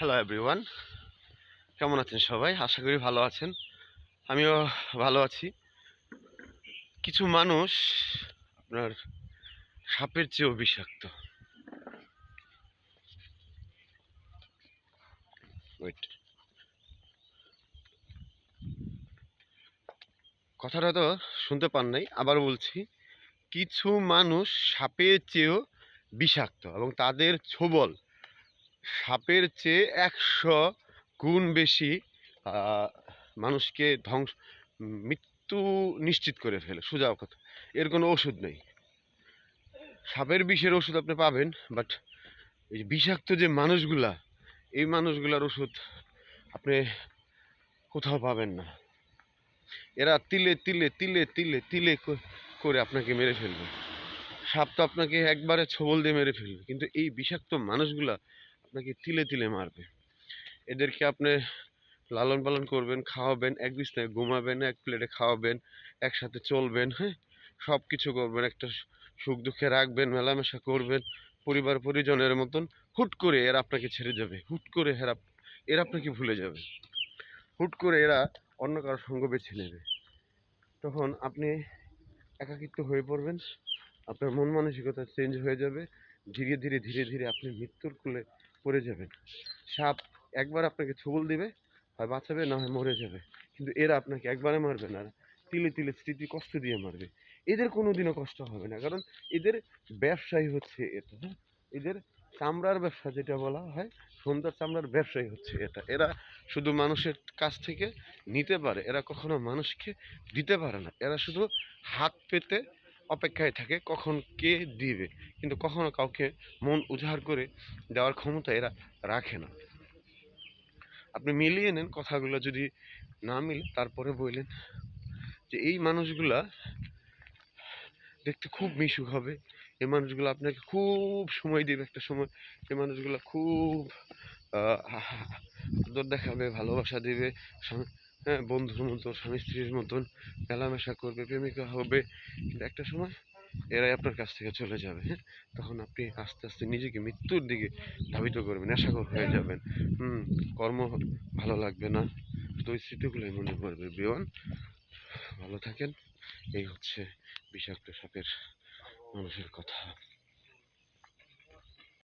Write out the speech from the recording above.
Hello everyone, কেমন আছেন সবাই? আশা করি ভালো আছেন। আমিও ভালো আছি। কিছু মানুষ আপনার সাপের চেয়েও বিষাক্ত। ওয়েট, কথাটা তো শুনতে পান নাই, আবার বলছি। কিছু মানুষ সাপের চেয়েও বিষাক্ত এবং তাদের ছোবল সাপের চেয়ে 100 গুণ বেশি আহ, মানুষকে মৃত্যু নিশ্চিত করে ফেলে। সোজা কথা, এর কোনো ওষুধ নেই। সাপের বিষের ওষুধ আপনি পাবেন, বাট এই যে বিষাক্ত যে মানুষগুলা, এই মানুষগুলার ওষুধ আপনি কোথাও পাবেন না। এরা তিলে তিলে তিলে তিলে তিলে করে আপনাকে মেরে ফেলবে। সাপ তো আপনাকে একবারে ছোবল দিয়ে মেরে ফেলবে, কিন্তু এই বিষাক্ত মানুষগুলা আপনাকে তিলে তিলে মারবে। এদেরকে আপনি লালন পালন করবেন, খাওয়াবেন, এক বিছানায় ঘুমাবেন, এক প্লেটে খাওয়াবেন, একসাথে চলবেন, হ্যাঁ, সব কিছু করবেন, একটা সুখ দুঃখে রাখবেন, মেলামেশা করবেন পরিবার পরিজনের মতন। হুট করে এরা আপনাকে ছেড়ে যাবে, হুট করে এরা এরা আপনাকে ভুলে যাবে, হুট করে এরা অন্য কারো সঙ্গ বেছে নেবে। তখন আপনি একাকিত্ব হয়ে পড়বেন, আপনার মন মানসিকতা চেঞ্জ হয়ে যাবে, ধীরে ধীরে ধীরে ধীরে আপনি মৃত্যুর কোলে পড়ে যাবেন। সাপ একবার আপনাকে ছোবল দিবে, হয় বাঁচাবে না হয় মরে যাবে, কিন্তু এরা আপনাকে একবারে মারবে না, তিলে তিলে স্মৃতি কষ্ট দিয়ে মারবে। এদের কোনোদিনও কষ্ট হবে না, কারণ এদের ব্যবসায়ী হচ্ছে এটা, হ্যাঁ, এদের চামড়ার ব্যবসা যেটা বলা হয়, সুন্দর চামড়ার ব্যবসায়ী হচ্ছে এটা। এরা শুধু মানুষের কাছ থেকে নিতে পারে, এরা কখনো মানুষকে দিতে পারে না। এরা শুধু হাত পেতে অপেক্ষায় থাকে কখন কে দিবে, কিন্তু কখনো কাউকে মন উজাড় করে দেওয়ার ক্ষমতা এরা রাখে না। আপনি মিলিয়ে নেন কথাগুলো, যদি না মিলে তারপরে বললেন যে এই মানুষগুলা দেখতে খুব মিশুক হবে, এই মানুষগুলো আপনাকে খুব সময় দিবে, একটা সময় এই মানুষগুলো খুব আদর দেখাবে, ভালোবাসা দিবে, হ্যাঁ, বন্ধুর মতন, স্বামী স্ত্রীর মতন মেলামেশা করবে, প্রেমিকা হবে, কিন্তু একটা সময় এরাই আপনার কাছ থেকে চলে যাবে, হ্যাঁ। তখন আপনি আস্তে আস্তে নিজেকে মৃত্যুর দিকে ধাবিত করবেন, নেশাখোর হয়ে যাবেন। কর্ম ভালো লাগবে না, তো ওই স্মৃতিগুলোই মনে পড়বে। বিয়ন, ভালো থাকেন। এই হচ্ছে বিষাক্ত সাপের মানুষের কথা।